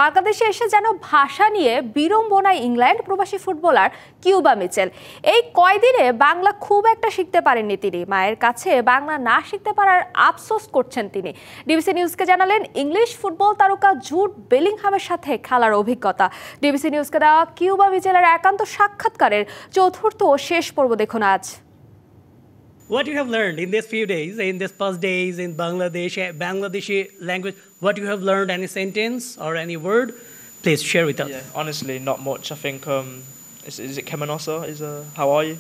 বাংলাদেশে এসে যেন ভাষা নিয়ে বিড়ম্বনায় ইংল্যান্ড প্রবাসী ফুটবলার কিউবা মিচেল। এই কয়দিনে বাংলা খুব একটা শিখতে পারেননি তিনি। মায়ের কাছে বাংলা না শিখতে পারার আফসোস করছেন তিনি। ডিবিসি নিউজকে জানালেন ইংলিশ ফুটবল তারকা জুড বেলিংহামের সাথে খেলার অভিজ্ঞতা। ডিবিসি নিউজকে দেওয়া কিউবা মিচেলের একান্ত সাক্ষাৎকারের চতুর্থ ও শেষ পর্ব দেখুন আজ। What you have learned in these few days, in these past days in Bangladeshi language, what you have learned, any sentence or any word, please share with us. Yeah, honestly, not much. I think, is it Kemanosa? How are you?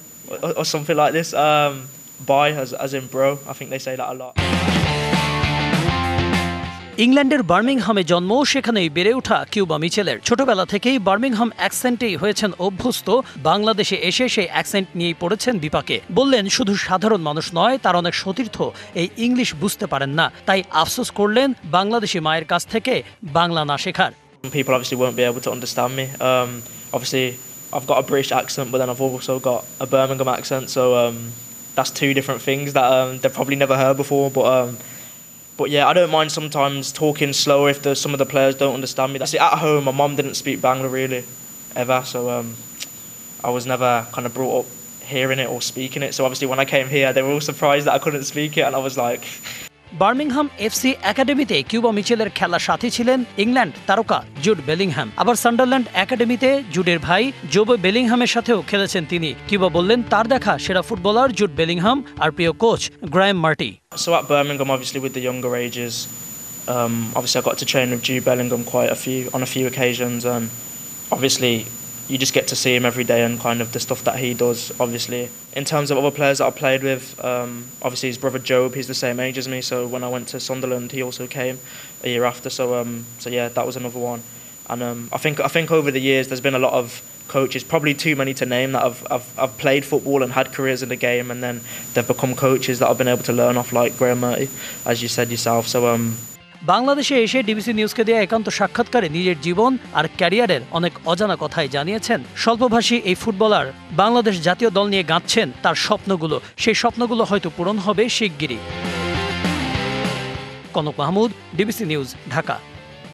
Or something like this. Bye, as in bro. I think they say that a lot. ইংল্যান্ডের বার্মিংহামে জন্ম, সেখানেই বেড়ে ওঠা Cuba মিচেলের। ছোটবেলা থেকেই Birmingham অ্যাকসেন্টেই হয়েছেন অভ্যস্ত। বাংলাদেশে এসে সেই অ্যাকসেন্ট নিয়েই পড়েছেন বিপাকে। বললেন, শুধু সাধারণ মানুষ নয়, তার অনেক সতীর্থ এই ইংলিশ বুঝতে পারেন না। তাই আফসোস করলেন বাংলাদেশি মায়ের কাছ থেকে বাংলা না শেখার। People obviously won't be able to understand me. Obviously, I've got a British accent, but then I've also got a Birmingham accent, so that's two different things that they've probably never heard before. But yeah, I don't mind sometimes talking slower if some of the players don't understand me. See, at home, my mum didn't speak Bangla really, ever, so I was never kind of brought up hearing it or speaking it. So obviously when I came here, they were all surprised that I couldn't speak it, and I was like... Birmingham FC একাডেমিতে Cuba মিচেলের খেলার সাথী ছিলেন England তারকা Jude Bellingham. আবার Sunderland একাডেমিতে জুডের ভাই জোবে বেলিংহামের সাথেও খেলেছেন তিনি। কিউবা বললেন, তার দেখা সেরা ফুটবলার জুড বেলিংহাম আর প্রিয় coach Graeme মার্টি। So at Birmingham, obviously with the younger ages, obviously I got to train with Jude Bellingham on a few occasions, and obviously you just get to see him every day and kind of the stuff that he does. Obviously, in terms of other players that I played with, obviously his brother Job, he's the same age as me, so when I went to Sunderland, he also came a year after. So yeah, that was another one. And I think over the years there's been a lot of coaches, probably too many to name, that have played football and had careers in the game, and then they've become coaches that I've been able to learn off, like Graham Murty, as you said yourself. So বাংলাদেশে এসে DBC নিউজকে দেয়া একান্ত সাক্ষাৎকারে নিজের জীবন আর ক্যারিয়ারের অনেক অজানা কথাই জানিয়েছেন স্বল্পভাষী এই ফুটবলার। বাংলাদেশ জাতীয় দল নিয়ে গাঁথছেন তার স্বপ্নগুলো। সেই স্বপ্নগুলো হয়তো পূরণ হবে শিগগিরই। Kanak Mahmud, DBC news, Dhaka.